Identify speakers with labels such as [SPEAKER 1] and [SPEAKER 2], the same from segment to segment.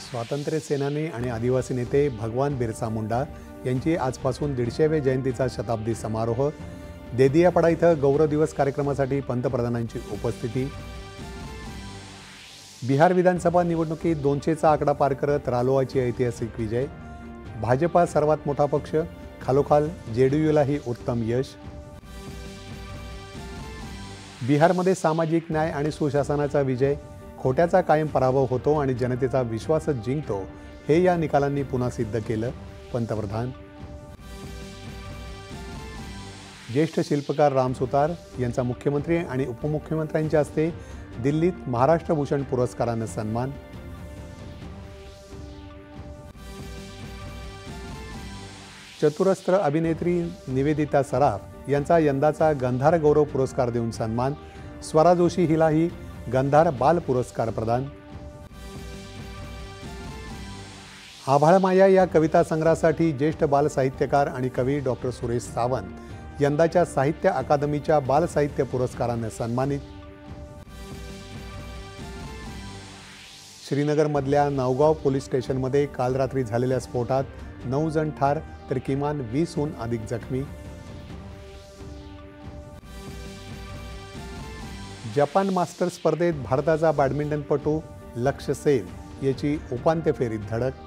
[SPEAKER 1] स्वातंत्र्य सेनानी आणि आदिवासी नेते भगवान बिरसा मुंडा यांची आजपासून 150व्या जयंतीचा शताब्दी समारोह। देदियापाडा इथं गौरव दिवस कार्यक्रमासाठी पंतप्रधानांची उपस्थिती। बिहार विधानसभा निवडणुकीत 200चा आकडा पार करत रालोआची ऐतिहासिक विजय। भाजपा सर्वात मोठा पक्ष, खालोखाल जेडीयूलाही उत्तम यश। बिहारमध्ये सामाजिक न्याय आणि सुशासनाचा विजय, खोट्याचा कायम पराभव होतो आणि जनतेचा विश्वासच जिंकतो, हे या निकालांनी पुन्हा सिद्ध केलं। पंतप्रधान। ज्येष्ठ शिल्पकार राम सुतार यांचा मुख्यमंत्री आणि उपमुख्यमंत्र्यांच्या हस्ते दिल्लीत महाराष्ट्र भूषण पुरस्कारानं सन्मान। चतुरस्त्र अभिनेत्री निवेदिता सराफ यांचा यंदाचा गंधार गौरव पुरस्कार देऊन सन्मान। स्वरा जोशी हिलाही गंधार बाल पुरस्कार प्रदान। आभाळमाया या कविता संग्रहासाठी ज्येष्ठ बाल साहित्यकार आणि कवी डॉक्टर सुरेश सावंत यंदाच्या साहित्य अकादमीच्या बाल साहित्य पुरस्काराने सन्मानित। श्रीनगरमधल्या नौगाव पोलीस स्टेशनमध्ये काल रात्री झालेल्या स्फोटात 9 जण ठार तर किमान 20हून अधिक जखमी। जपान मास्टर्स स्पर्धेत भारताचा बॅडमिंटनपटू लक्ष्य सेन याची उपांत्य फेरीत धडक।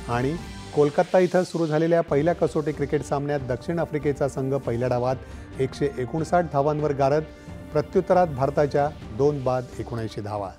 [SPEAKER 1] आणि कोलकाता इथं सुरू झालेल्या पहिल्या कसोटी क्रिकेट सामन्यात दक्षिण आफ्रिकेचा संघ पहिल्या डावात 159 धावांवर गारद। प्रत्युत्तरात भारताच्या 2 बाद 79 धावा।